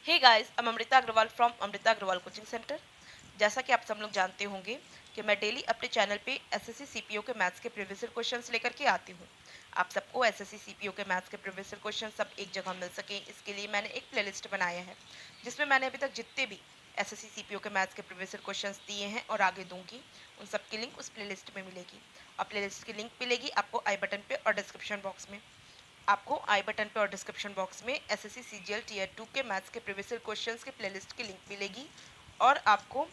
Hey guys, I'm Amrita Agrawal from Amrita Agrawal coaching centre. जैसा कि आप सब लोग जानते होंगे कि मैं डेली अपने चैनल पे एसएससी सीपीओ के मैथ्स के प्रीवियस ईयर क्वेश्चंस लेकर के आती हूँ। आप सबको एसएससी सीपीओ के मैथ्स के प्रीवियस ईयर क्वेश्चन सब एक जगह मिल सके, इसके लिए मैंने एक प्लेलिस्ट बनाया है जिसमें मैंने अभी तक जितने भी एसएससी सीपीओ के मैथ्स के प्रीवियस ईयर क्वेश्चंस दिए हैं और आगे दूंगी, उन सब की लिंक उस प्लेलिस्ट में मिलेगी। और प्लेलिस्ट की लिंक मिलेगी आपको आई बटन पे और डिस्क्रिप्शन बॉक्स में। आपको आई बटन पे और डिस्क्रिप्शन बॉक्स में एसएससी सीजीएल टीयर 2 के मैथ्स के प्रीवियस ईयर क्वेश्चंस के प्लेलिस्ट की लिंक मिलेगी। और आपको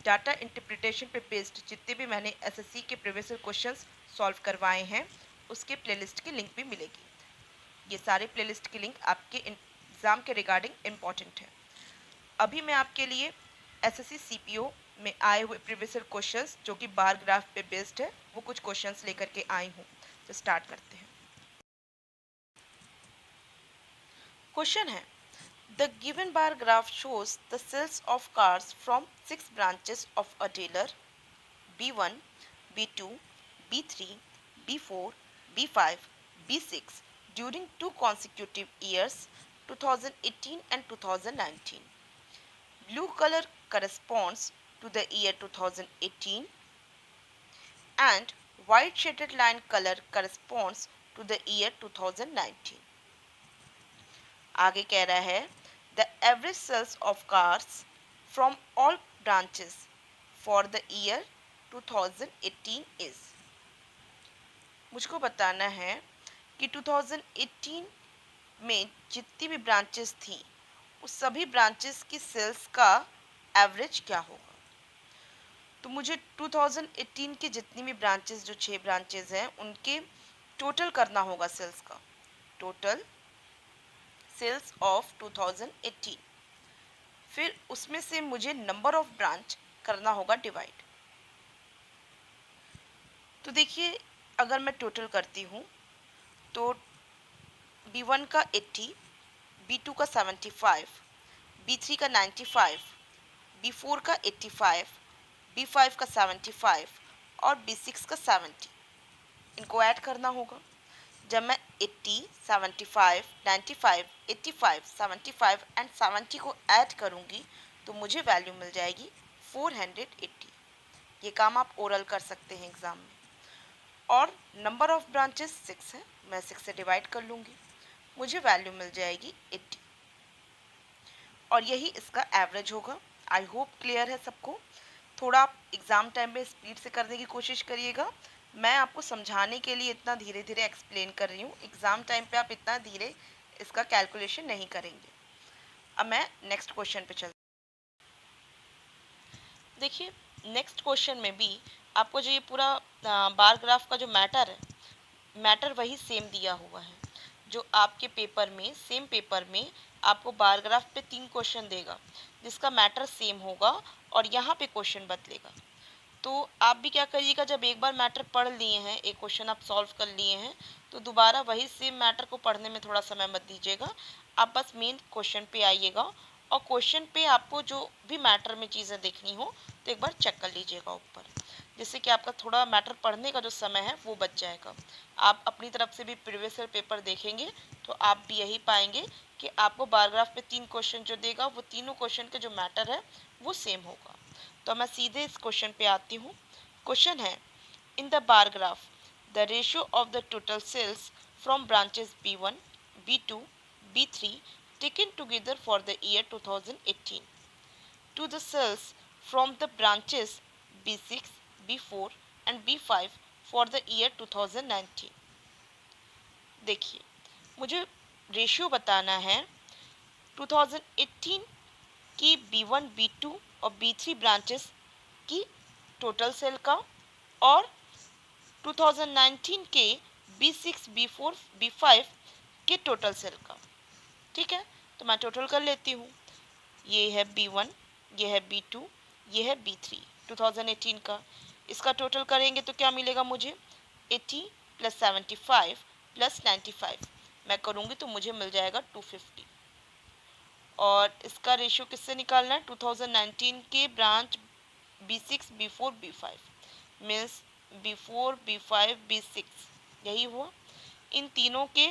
डाटा इंटरप्रिटेशन पे बेस्ड जितने भी मैंने एसएससी के प्रीवियस ईयर क्वेश्चंस सॉल्व करवाए हैं उसके प्लेलिस्ट की लिंक भी मिलेगी। ये सारे प्लेलिस्ट की लिंक आपके एग्ज़ाम के रिगार्डिंग इम्पॉर्टेंट है। अभी मैं आपके लिए एसएससी सीपीओ में आए हुए प्रीवियस ईयर क्वेश्चंस जो कि बार ग्राफ पे बेस्ड है वो कुछ क्वेश्चंस लेकर के आई हूँ। तो स्टार्ट करते हैं। क्वेश्चन है, the given bar graph shows the sales of cars from 6 branches of a dealer B1, B2, B3, B4, B5, B6 during two consecutive years 2018 and 2019. Blue color corresponds to the year 2018 and white shaded line color corresponds to the year 2019. आगे कह रहा है the average sales of cars from all branches for the year 2018 is. मुझको बताना है कि 2018 में जितनी भी ब्रांचेस थी उस सभी ब्रांचेस की सेल्स का एवरेज क्या होगा। तो मुझे 2018 के जितनी भी ब्रांचेस, जो 6 ब्रांचेस हैं, उनके टोटल करना होगा सेल्स का, टोटल सेल्स ऑफ 2018। फिर उसमें से मुझे नंबर ऑफ ब्रांच करना होगा डिवाइड। तो देखिए, अगर मैं टोटल करती हूँ तो B1 का 80, B2 का 75, B3 का 95, B4 का 85, B5 का 75 और B6 का 70, इनको ऐड करना होगा। जब मैं 80, 75, 95, 85, 75 एंड 70 को ऐड करूँगी तो मुझे वैल्यू मिल जाएगी 480। ये काम आप ओरल कर सकते हैं एग्ज़ाम में। और नंबर ऑफ ब्रांचेस 6 है, मैं 6 से डिवाइड कर लूँगी, मुझे वैल्यू मिल जाएगी 80 और यही इसका एवरेज होगा। आई होप क्लियर है सबको। थोड़ा आप एग्ज़ाम टाइम में स्पीड से करने की कोशिश करिएगा। मैं आपको समझाने के लिए इतना धीरे धीरे एक्सप्लेन कर रही हूँ, एग्ज़ाम टाइम पे आप इतना धीरे इसका कैलकुलेशन नहीं करेंगे। अब मैं नेक्स्ट क्वेश्चन पे चलती हूँ। देखिए, नेक्स्ट क्वेश्चन में भी आपको जो ये पूरा बार ग्राफ का जो मैटर है, मैटर वही सेम दिया हुआ है जो आपके पेपर में, सेम पेपर में आपको बार ग्राफ पे 3 क्वेश्चन देगा जिसका मैटर सेम होगा और यहाँ पे क्वेश्चन बदलेगा। तो आप भी क्या करिएगा, जब एक बार मैटर पढ़ लिए हैं, एक क्वेश्चन आप सॉल्व कर लिए हैं, तो दोबारा वही सेम मैटर को पढ़ने में थोड़ा समय मत दीजिएगा। आप बस मेन क्वेश्चन पे आइएगा और क्वेश्चन पे आपको जो भी मैटर में चीज़ें देखनी हो तो एक बार चेक कर लीजिएगा ऊपर, जिससे कि आपका थोड़ा मैटर पढ़ने का जो समय है वो बच जाएगा। आप अपनी तरफ से भी प्रीवियस ईयर पेपर देखेंगे तो आप भी यही पाएंगे कि आपको बार ग्राफ पे 3 क्वेश्चन जो देगा वो तीनों क्वेश्चन के जो मैटर है वो सेम होगा। तो मैं सीधे इस क्वेश्चन पे आती हूँ। क्वेश्चन है, in the bar graph the ratio of the total sales from branches B1, B2, B3 taken together for the year 2018 to the sales from the branches B6, B4 and B5 for the year 2019। देखिए, मुझे ratio बताना है 2018 की B1, B2 और B3 branches की total sale का और 2019 के B6, B4, B5 के टोटल सेल का। ठीक है, तो मैं टोटल कर लेती हूँ। ये है B1, ये है B2, ये है B3 2018 का। इसका टोटल करेंगे तो क्या मिलेगा मुझे, 80 + 75 + 95 मैं करूँगी तो मुझे मिल जाएगा 250। और इसका रेशियो किससे निकालना है, 2019 के branch B6, B4, B5 means B4, B5, B6, यही हुआ इन तीनों के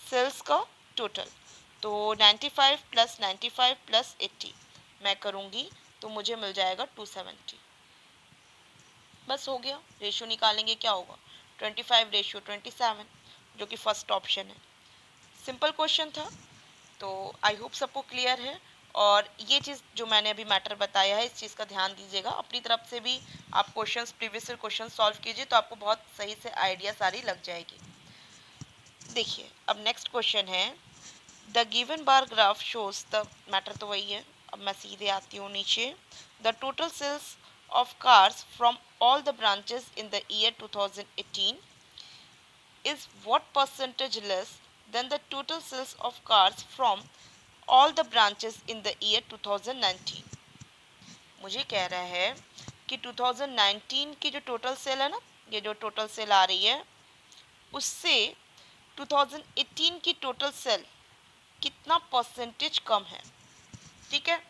सेल्स का टोटल। तो 95 प्लस 95 प्लस 80 मैं करूँगी तो मुझे मिल जाएगा 270। बस हो गया, रेशियो निकालेंगे क्या होगा 25 रेशियो 27, जो कि फर्स्ट ऑप्शन है। सिंपल क्वेश्चन था, तो आई होप सबको क्लियर है। और ये चीज़ जो मैंने अभी मैटर बताया है, इस चीज़ का ध्यान दीजिएगा, अपनी तरफ से भी आप क्वेश्चंस प्रीवियस क्वेश्चन सॉल्व कीजिए तो आपको बहुत सही से आइडिया सारी लग जाएगी। देखिए अब नेक्स्ट क्वेश्चन है, the given bar graph shows the, matter तो वही है, अब मैं सीधे आती हूँ नीचे, the total sales of cars from all the branches in the year 2018 is what percentage less than the total sales of cars from all the branches in the year 2019। मुझे कह रहा है कि 2019 की जो टोटल सेल है ना, ये जो टोटल सेल आ रही है, उससे 2018 की टोटल सेल कितना परसेंटेज कम है। ठीक है,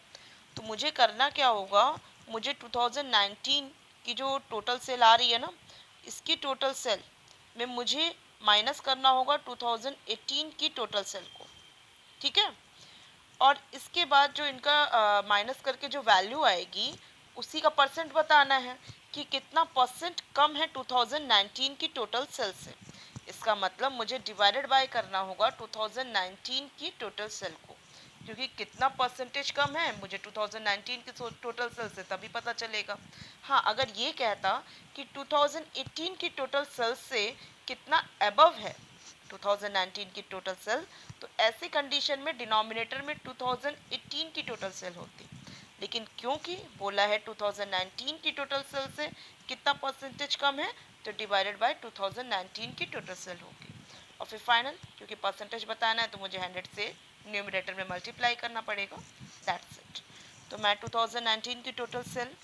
तो मुझे करना क्या होगा, मुझे 2019 की जो टोटल सेल आ रही है ना, इसकी टोटल सेल में मुझे माइनस करना होगा 2018 की टोटल सेल को। ठीक है, और इसके बाद जो इनका माइनस करके जो वैल्यू आएगी उसी का परसेंट बताना है कि कितना परसेंट कम है 2019 की टोटल सेल से। इसका मतलब मुझे डिवाइडेड बाय करना होगा 2019 की टोटल सेल को, क्योंकि कितना परसेंटेज कम है मुझे 2019 की टोटल सेल से तभी पता चलेगा। हाँ, अगर ये कहता कि 2018 की टोटल सेल से कितना अबव है 2019 की टोटल सेल, तो ऐसी कंडीशन में डिनोमिनेटर में 2018 की टोटल सेल होती, लेकिन क्योंकि बोला है 2019 की टोटल सेल से कितना परसेंटेज कम है, तो डिवाइडेड बाय 2019 की टोटल सेल होगी। और फिर फाइनल, क्योंकि परसेंटेज बताना है तो मुझे 100 से न्यूमरेटर में मल्टीप्लाई करना पड़ेगा, दैट्स इट। तो मैं 2019 की टोटल सेल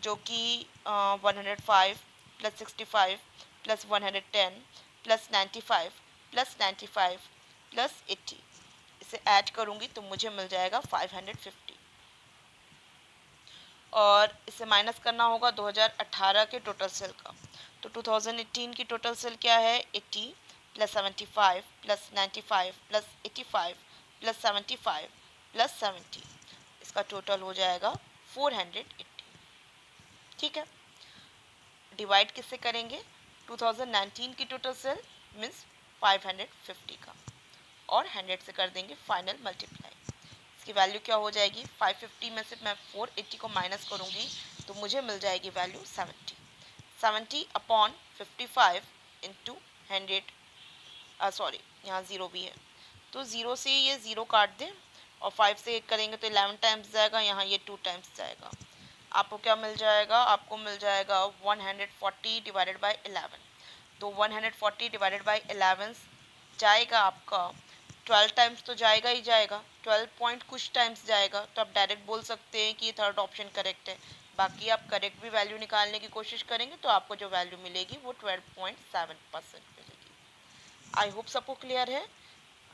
जो कि 105 plus 65 plus 110 plus 95 plus 95 plus 80 इसे ऐड करूँगी तो मुझे मिल जाएगा 550, और इसे माइनस करना होगा 2018 के टोटल सेल का। तो 2018 की टोटल सेल क्या है, 80 plus 75 plus 95 plus 85 plus 75 plus 70, इसका टोटल हो जाएगा 480। ठीक है, डिवाइड किससे करेंगे, 2019 की टोटल सेल मीन्स 550 का, और 100 से कर देंगे फाइनल मल्टीप्लाई। इसकी वैल्यू क्या हो जाएगी, 550 में से मैं 480 को माइनस करूँगी तो मुझे मिल जाएगी वैल्यू 70। 70 अपॉन 55 इंटू 100, सॉरी यहाँ ज़ीरो भी है, तो ज़ीरो से ये ज़ीरो काट दें और 5 से करेंगे तो 11 टाइम्स जाएगा, यहाँ ये 2 टाइम्स जाएगा। आपको क्या मिल जाएगा, आपको मिल जाएगा 140 डिवाइडेड बाई 11। तो 140 डिवाइडेड बाई 11 जाएगा आपका 12 टाइम्स, तो जाएगा ही जाएगा, 12 पॉइंट कुछ टाइम्स जाएगा, तो आप डायरेक्ट बोल सकते हैं कि ये थर्ड ऑप्शन करेक्ट है। बाकी आप करेक्ट भी वैल्यू निकालने की कोशिश करेंगे तो आपको जो वैल्यू मिलेगी वो 12.7% मिलेगी। आई होप सबको क्लियर है।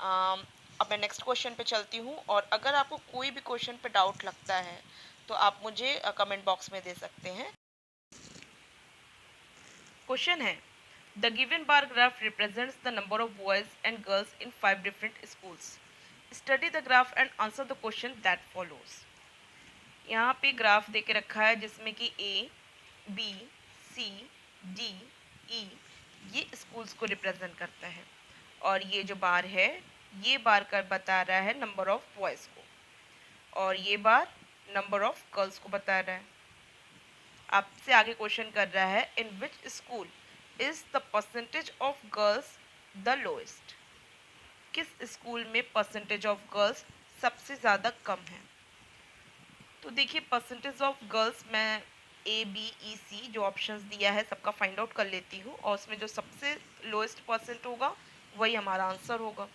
अब मैं नेक्स्ट क्वेश्चन पे चलती हूँ, और अगर आपको कोई भी क्वेश्चन पे डाउट लगता है तो आप मुझे कमेंट बॉक्स में दे सकते हैं। क्वेश्चन है, the given bar graph represents the number of boys and girls in 5 different schools. Study the graph and answer the question that follows. यहाँ पे ग्राफ दे के रखा है जिसमें कि ए, बी, सी, डी, ई ये स्कूल्स को रिप्रेजेंट करता है, और ये जो बार है ये बार कर बता रहा है नंबर ऑफ बॉयज़ को, और ये बार नंबर ऑफ गर्ल्स को बता रहा है। आपसे आगे क्वेश्चन कर रहा है, in which school is the percentage of girls the lowest. किस स्कूल में परसेंटेज ऑफ गर्ल्स सबसे ज़्यादा कम है। तो देखिए परसेंटेज ऑफ गर्ल्स मैं ए, बी, ई, सी जो ऑप्शंस दिया है सबका फाइंड आउट कर लेती हूँ, और उसमें जो सबसे लोएस्ट परसेंट होगा वही हमारा आंसर होगा।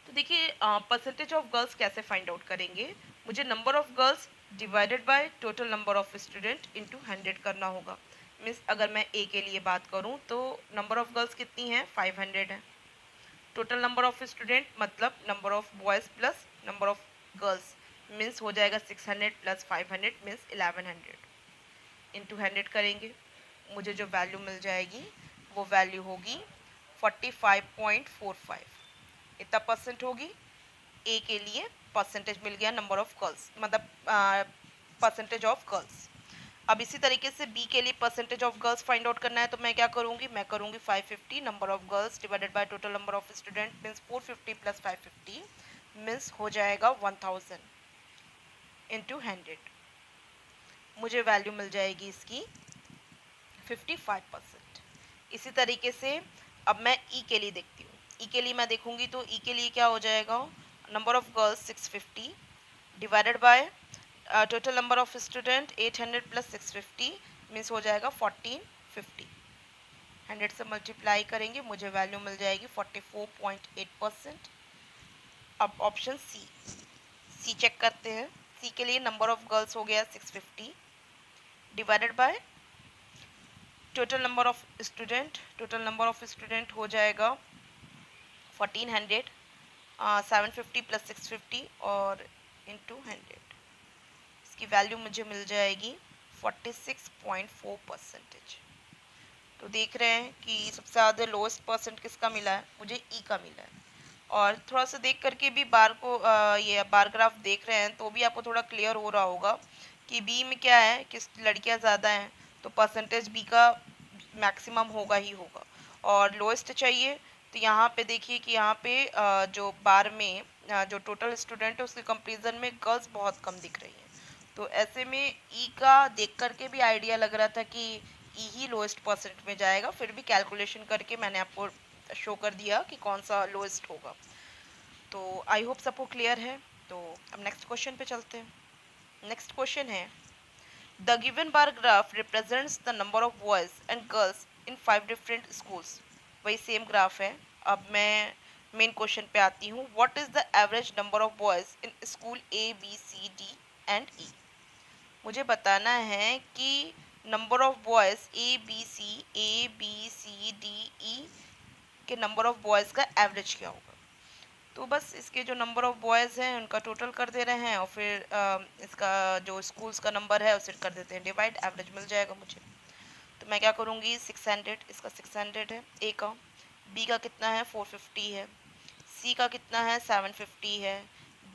तो देखिए परसेंटेज ऑफ गर्ल्स कैसे फाइंड आउट करेंगे, मुझे number of girls divided by total number of student into 100 करना होगा। मीन्स अगर मैं ए के लिए बात करूं तो नंबर ऑफ गर्ल्स कितनी है, 500 है। टोटल नंबर ऑफ स्टूडेंट मतलब number of boys plus number of girls means हो जाएगा 600 प्लस 500 मीन्स 1100 इंटू 100 करेंगे, मुझे जो वैल्यू मिल जाएगी वो वैल्यू होगी 45.45। इतना परसेंट होगी ए के लिए परसेंटेज मिल गया नंबर ऑफ गर्ल्स, मतलब परसेंटेज ऑफ गर्ल्स। अब इसी तरीके से बी के लिए percentage of girls find out करना है, तो मैं क्या करूँगी, मैं करूँगी 550 number of girls divided by total number of student means 450 plus 550 means हो जाएगा 1000 इंटू 100। मुझे वैल्यू मिल जाएगी इसकी 55%। इसी तरीके से अब मैं ई के लिए देखती हूँ। ई के लिए मैं देखूंगी तो ई के लिए क्या हो जाएगा, number of girls 650 divided by total number of student 800 plus 650 means हो जाएगा 1450। 100 से मल्टीप्लाई करेंगे, मुझे वैल्यू मिल जाएगी 44.8%। अब ऑप्शन सी, सी चेक करते हैं। सी के लिए नंबर ऑफ गर्ल्स हो गया 650 divided by total number of student, total number of student हो जाएगा 1400, 750 प्लस 650 और इंटू 100। इसकी वैल्यू मुझे मिल जाएगी 46.4%। तो देख रहे हैं कि सबसे ज़्यादा लोएस्ट परसेंट किसका मिला है, मुझे ई का मिला है। और थोड़ा सा देख करके भी बार को ये बार ग्राफ देख रहे हैं तो भी आपको थोड़ा क्लियर हो रहा होगा कि बी में क्या है, किस लड़कियां ज़्यादा हैं तो परसेंटेज बी का मैक्सिमम होगा ही होगा। और लोएस्ट चाहिए तो यहाँ पे देखिए कि यहाँ पे जो बार में जो टोटल स्टूडेंट है उसके कंपेरिजन में गर्ल्स बहुत कम दिख रही हैं। तो ऐसे में ई का देख करके भी आइडिया लग रहा था कि ई ही लोएस्ट परसेंट में जाएगा, फिर भी कैलकुलेशन करके मैंने आपको शो कर दिया कि कौन सा लोएस्ट होगा। तो आई होप सबको क्लियर है। तो अब नेक्स्ट क्वेश्चन पे चलते हैं। नेक्स्ट क्वेश्चन है, the given bar graph represents the number of boys and girls in 5 different schools. वही सेम ग्राफ है। अब मैं मेन क्वेश्चन पे आती हूँ, what is the average number of boys in school A B C D and E. मुझे बताना है कि number of boys A B C D E के नंबर ऑफ बॉयज़ का एवरेज क्या होगा। तो बस इसके जो नंबर ऑफ बॉयज़ हैं उनका टोटल कर दे रहे हैं और फिर इसका जो स्कूल्स का नंबर है उसे कर देते हैं डिवाइड, एवरेज मिल जाएगा मुझे। तो मैं क्या करूँगी, 600, इसका 600 है ए का, बी का कितना है 450 है, सी का कितना है 750 है,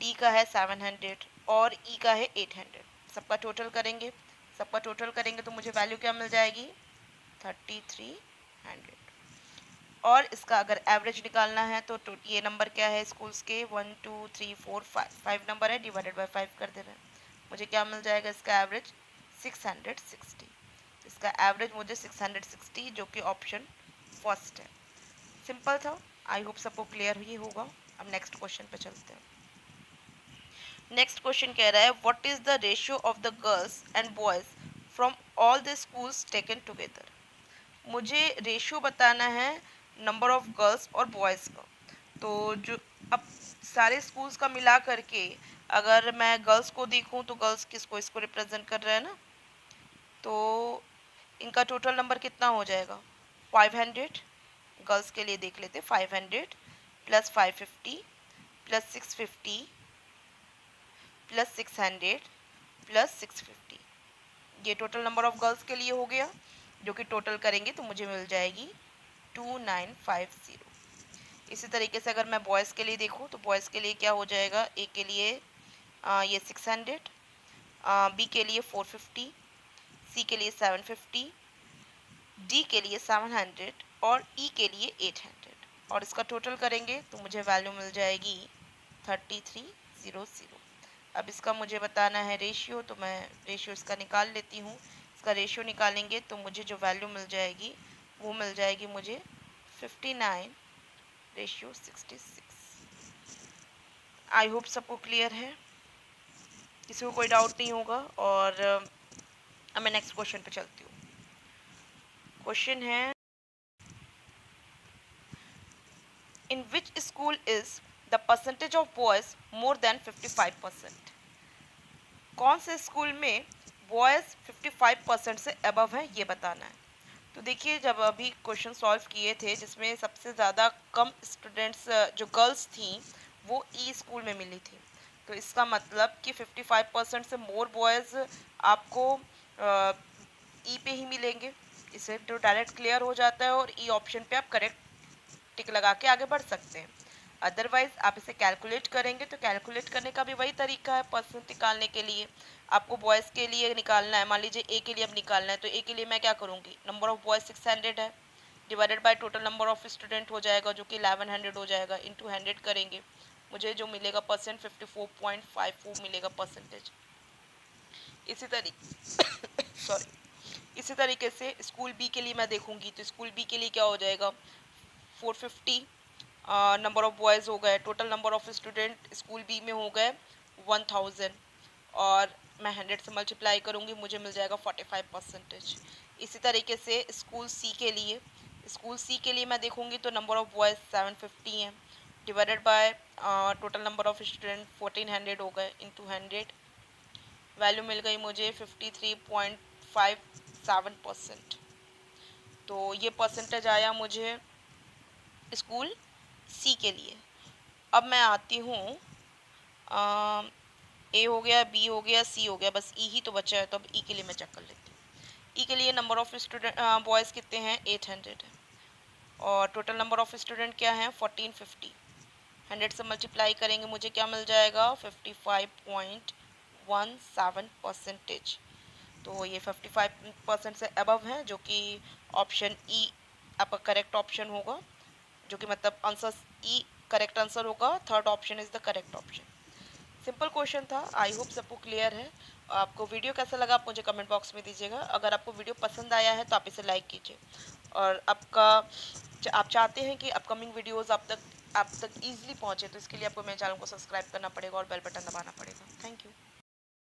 डी का है 700 और ई का है 800। सबका टोटल करेंगे, तो मुझे वैल्यू क्या मिल जाएगी 3300। और इसका अगर एवरेज निकालना है तो ये नंबर क्या है स्कूल्स के 1 2 3 4 5 5 नंबर है, डिवाइडेड बाय 5 कर देना है। मुझे क्या मिल जाएगा इसका एवरेज 660। इसका एवरेज मुझे 660 जो कि ऑप्शन फर्स्ट है। सिंपल था, आई होप सबको क्लियर ही होगा। अब नेक्स्ट क्वेश्चन पे चलते हैं। नेक्स्ट क्वेश्चन कह रहा है, what is the ratio of the girls and boys from all the schools taken together. मुझे रेशियो बताना है नंबर ऑफ गर्ल्स और बॉयज़ का। तो जो अब सारे स्कूल्स का मिला करके अगर मैं गर्ल्स को देखूं तो गर्ल्स किसको, इसको रिप्रेजेंट कर रहा है ना, तो इनका टोटल नंबर कितना हो जाएगा 500। गर्ल्स के लिए देख लेते 500 प्लस 550 प्लस 650 प्लस 600 प्लस 650, ये टोटल नंबर ऑफ गर्ल्स के लिए हो गया, जो कि टोटल करेंगे तो मुझे मिल जाएगी 2950। इसी तरीके से अगर मैं बॉयज़ के लिए देखूँ तो बॉयज़ के लिए क्या हो जाएगा, ए के लिए ये 600, बी के लिए 450, सी के लिए 750, डी के लिए 700 और ई के लिए 800। और इसका टोटल करेंगे तो मुझे वैल्यू मिल जाएगी 3300। अब इसका मुझे बताना है रेशियो, तो मैं रेशियो इसका निकाल लेती हूँ। इसका रेशियो निकालेंगे तो मुझे जो वैल्यू मिल जाएगी वो मिल जाएगी मुझे 59:66। आई होप सबको क्लियर है, किसी को कोई डाउट नहीं होगा। और अब मैं नेक्स्ट क्वेश्चन पे चलती हूँ। क्वेश्चन है, in which school is the percentage of boys more than 55%। कौन से स्कूल में बॉयज़ 55% से अबव है ये बताना है। तो देखिए, जब अभी क्वेश्चन सॉल्व किए थे जिसमें सबसे ज़्यादा कम स्टूडेंट्स जो गर्ल्स थी वो ई स्कूल में मिली थी, तो इसका मतलब कि 55% से मोर बॉयज़ आपको ई पे ही मिलेंगे। इसे तो डायरेक्ट क्लियर हो जाता है और ई ऑप्शन पे आप करेक्ट टिक लगा के आगे बढ़ सकते हैं। अदरवाइज आप इसे कैलकुलेट करेंगे तो कैलकुलेट करने का भी वही तरीका है परसेंट निकालने के लिए। आपको बॉयज़ के लिए निकालना है, मान लीजिए ए के लिए अब निकालना है, तो ए के लिए मैं क्या करूँगी, नंबर ऑफ़ बॉयज़ 600 है, divided by total number of student हो जाएगा जो कि 1100 हो जाएगा, इंटू 100 करेंगे, मुझे जो मिलेगा परसेंट 54.54 मिलेगा परसेंटेज। इसी तरीके सॉरी इसी तरीके से स्कूल बी के लिए मैं देखूंगी, तो स्कूल बी के लिए क्या हो जाएगा, 450 नंबर ऑफ बॉयज़ हो गए, total number of student school B में हो गए 1000, और मैं 100 से मल्टीप्लाई करूंगी, मुझे मिल जाएगा 45 परसेंटेज। इसी तरीके से स्कूल सी के लिए मैं देखूंगी तो नंबर ऑफ बॉयज़ 750 हैं, divided by total number of student 1400 हो गए, इंटू 100, वैल्यू मिल गई मुझे 53.57%। तो ये परसेंटेज आया मुझे स्कूल सी के लिए। अब मैं आती हूँ, ए हो गया, बी हो गया, सी हो गया, बस ई ही तो बचा है, तो अब ई के लिए मैं चेक कर लेती हूँ। ई के लिए नंबर ऑफ स्टूडेंट बॉयज़ कितने हैं, 800 है, और टोटल नंबर ऑफ स्टूडेंट क्या है, 1450। 100 से मल्टीप्लाई करेंगे, मुझे क्या मिल जाएगा, 55.17 परसेंटेज। तो ये 55% से अबव है, जो कि ऑप्शन ई आपका करेक्ट ऑप्शन होगा, जो कि मतलब आंसर ई करेक्ट आंसर होगा, third option is the correct option. Simple question था, आई होप सबको क्लियर है। आपको वीडियो कैसा लगा आप मुझे कमेंट बॉक्स में दीजिएगा। अगर आपको वीडियो पसंद आया है तो आप इसे लाइक कीजिए, और आप चाहते हैं कि अपकमिंग वीडियोस आप तक ईजिली पहुंचे, तो इसके लिए आपको मेरे चैनल को सब्सक्राइब करना पड़ेगा और बेल बटन दबाना पड़ेगा। Thank you.